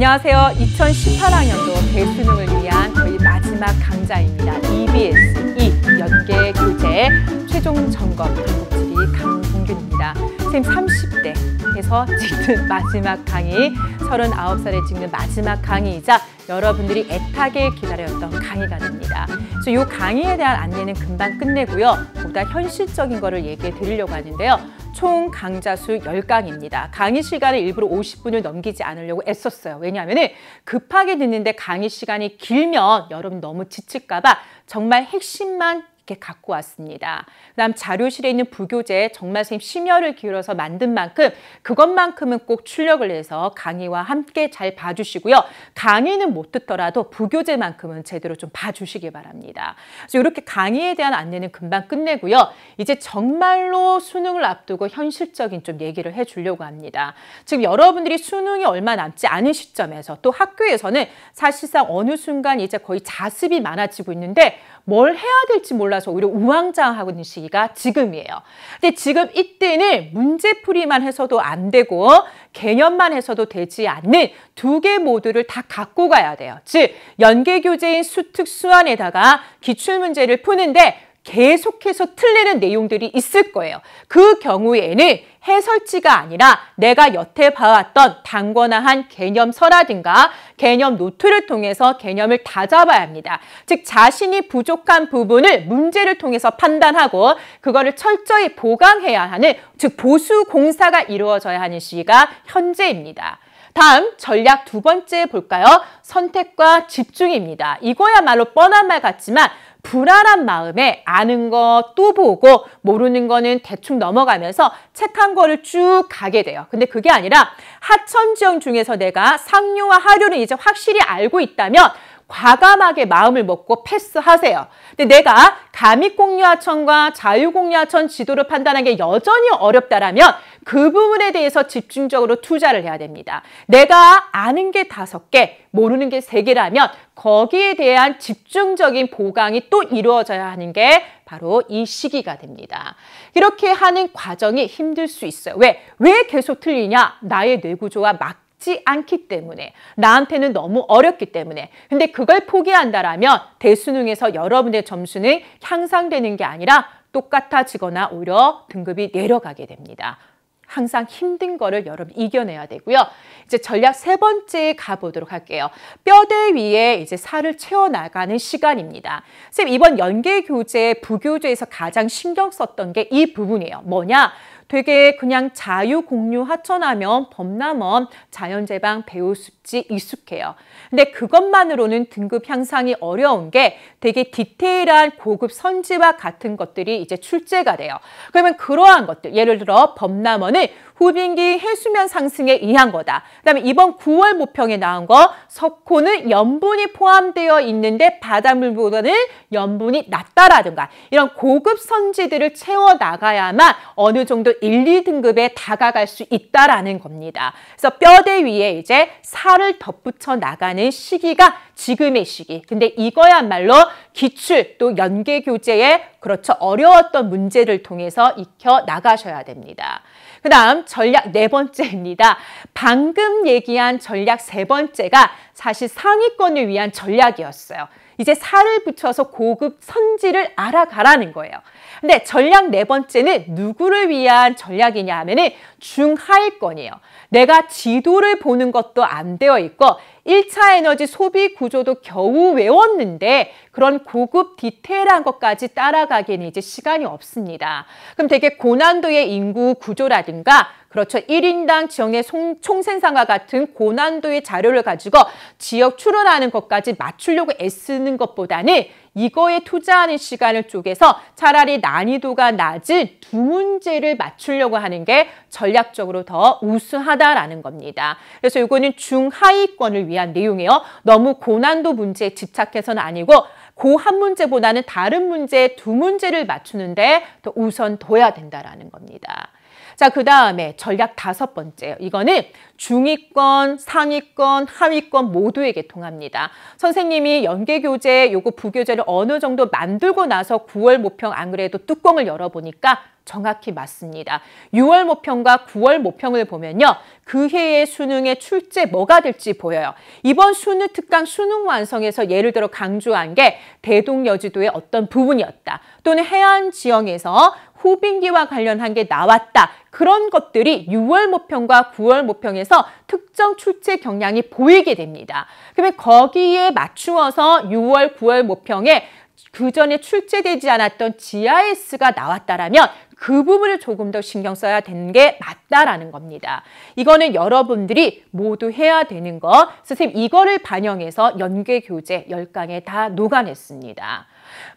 안녕하세요. 2018학년도 대수능을 위한 저희 마지막 강좌입니다. EBS 2 연계 교재 최종 점검 강북지리 강동균입니다. 선생님 30대에서 찍는 마지막 강의, 39살에 찍는 마지막 강의이자 여러분들이 애타게 기다렸던 강의가 됩니다. 그래서 이 강의에 대한 안내는 금방 끝내고요. 보다 현실적인 거를 얘기해 드리려고 하는데요. 총 강좌 수 10강입니다. 강의 시간을 일부러 50분을 넘기지 않으려고 애썼어요. 왜냐하면 급하게 듣는데 강의 시간이 길면 여러분 너무 지칠까 봐 정말 핵심만 이렇게 갖고 왔습니다. 그다음 자료실에 있는 부교재 정말 선생님 심혈을 기울여서 만든 만큼 그것만큼은 꼭 출력을 해서 강의와 함께 잘 봐주시고요. 강의는 못 듣더라도 부교재만큼은 제대로 좀 봐주시기 바랍니다. 그래서 이렇게 강의에 대한 안내는 금방 끝내고요. 이제 정말로 수능을 앞두고 현실적인 좀 얘기를 해주려고 합니다. 지금 여러분들이 수능이 얼마 남지 않은 시점에서 또 학교에서는 사실상 어느 순간 이제 거의 자습이 많아지고 있는데 뭘 해야 될지 몰라서 오히려 우왕좌왕하고 있는 시기가 지금이에요. 근데 지금 이때는 문제풀이만 해서도 안 되고 개념만 해서도 되지 않는 두 개 모두를 다 갖고 가야 돼요. 즉 연계교재인 수특수안에다가 기출문제를 푸는데 계속해서 틀리는 내용들이 있을 거예요. 그 경우에는 해설지가 아니라 내가 여태 봐왔던 단권화한 개념서라든가 개념 노트를 통해서 개념을 다잡아야 합니다. 즉 자신이 부족한 부분을 문제를 통해서 판단하고 그거를 철저히 보강해야 하는, 즉 보수 공사가 이루어져야 하는 시기가 현재입니다. 다음 전략 두 번째 볼까요? 선택과 집중입니다. 이거야말로 뻔한 말 같지만 불안한 마음에 아는 거 또 보고 모르는 거는 대충 넘어가면서 책 한 권을 쭉 가게 돼요. 근데 그게 아니라 하천지형 중에서 내가 상류와 하류를 이제 확실히 알고 있다면 과감하게 마음을 먹고 패스하세요. 근데 내가 가미공유하천과 자유공유하천 지도를 판단하는 게 여전히 어렵다라면 그 부분에 대해서 집중적으로 투자를 해야 됩니다. 내가 아는 게 5개, 모르는 게 3개라면 거기에 대한 집중적인 보강이 또 이루어져야 하는 게 바로 이 시기가 됩니다. 이렇게 하는 과정이 힘들 수 있어요. 왜 계속 틀리냐? 나의 뇌구조와 맞지 않기 때문에, 나한테는 너무 어렵기 때문에. 근데 그걸 포기한다라면 대수능에서 여러분의 점수는 향상되는 게 아니라 똑같아지거나 오히려 등급이 내려가게 됩니다. 항상 힘든 거를 여러분 이겨내야 되고요. 이제 전략 세 번째 가보도록 할게요. 뼈대 위에 이제 살을 채워나가는 시간입니다. 선생님 이번 연계교재, 부교재에서 가장 신경 썼던 게 이 부분이에요. 뭐냐? 되게 그냥 자유공유하천하면 범람원, 자연재방, 배우습지 익숙해요. 근데 그것만으로는 등급 향상이 어려운 게 되게 디테일한 고급 선지와 같은 것들이 이제 출제가 돼요. 그러면 그러한 것들, 예를 들어 범람원은 후빙기 해수면 상승에 의한 거다. 그다음에 이번 9월 모평에 나온 거 석호는 염분이 포함되어 있는데 바닷물보다는 염분이 낮다라든가 이런 고급 선지들을 채워나가야만 어느 정도 1, 2등급에 다가갈 수 있다라는 겁니다. 그래서 뼈대 위에 이제 살을 덧붙여 나가는 시기가 지금의 시기. 근데 이거야말로 기출 또 연계교재에 그렇죠. 어려웠던 문제를 통해서 익혀 나가셔야 됩니다. 그 다음 전략 네 번째입니다. 방금 얘기한 전략 세 번째가 사실 상위권을 위한 전략이었어요. 이제 살을 붙여서 고급 선지를 알아가라는 거예요. 근데 전략 네 번째는 누구를 위한 전략이냐 하면은 중하위권이에요. 내가 지도를 보는 것도 안 되어 있고 1차 에너지 소비 구조도 겨우 외웠는데 그런 고급 디테일한 것까지 따라가기에는 이제 시간이 없습니다. 그럼 되게 고난도의 인구 구조라든가 그렇죠. 1인당 지역 내 총생산과 같은 고난도의 자료를 가지고 지역 추론하는 것까지 맞추려고 애쓰는 것보다는 이거에 투자하는 시간을 쪼개서 차라리 난이도가 낮은 두 문제를 맞추려고 하는 게 전략적으로 더 우수하다라는 겁니다. 그래서 이거는 중하위권을 위한 내용이에요. 너무 고난도 문제에 집착해서는 아니고 그 한 문제보다는 다른 문제 두 문제를 맞추는데 더 우선 둬야 된다라는 겁니다. 자, 그 다음에 전략 5번째요. 이거는 중위권, 상위권, 하위권 모두에게 통합니다. 선생님이 연계교재, 요거 부교재를 어느 정도 만들고 나서 9월 모평 안 그래도 뚜껑을 열어보니까 정확히 맞습니다. 6월 모평과 9월 모평을 보면요. 그 해의 수능의 출제 뭐가 될지 보여요. 이번 수능 특강 수능 완성에서 예를 들어 강조한 게 대동여지도의 어떤 부분이었다. 또는 해안 지형에서 호빙기와 관련한 게 나왔다. 그런 것들이 6월 모평과 9월 모평에서 특정 출제 경향이 보이게 됩니다. 그러면 거기에 맞추어서 6월, 9월 모평에 그 전에 출제되지 않았던 GIS가 나왔다라면 그 부분을 조금 더 신경 써야 되는 게 맞다라는 겁니다. 이거는 여러분들이 모두 해야 되는 거. 선생님 이거를 반영해서 연계교재 10강에 다 녹아냈습니다.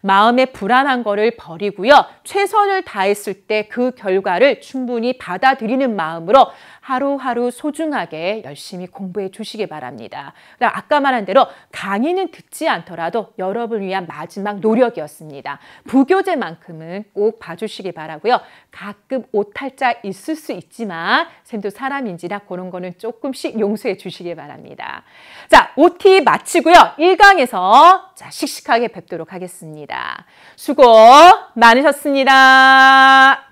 마음의 불안한 거를 버리고요. 최선을 다했을 때 그 결과를 충분히 받아들이는 마음으로 하루하루 소중하게 열심히 공부해 주시기 바랍니다. 아까 말한 대로 강의는 듣지 않더라도 여러분을 위한 마지막 노력이었습니다. 부교재만큼은 꼭 봐주시기 바라고요. 가끔 오탈자 있을 수 있지만 쌤도 사람인지라 그런 거는 조금씩 용서해 주시기 바랍니다. 자, OT 마치고요. 1강에서 자, 씩씩하게 뵙도록 하겠습니다. 수고 많으셨습니다.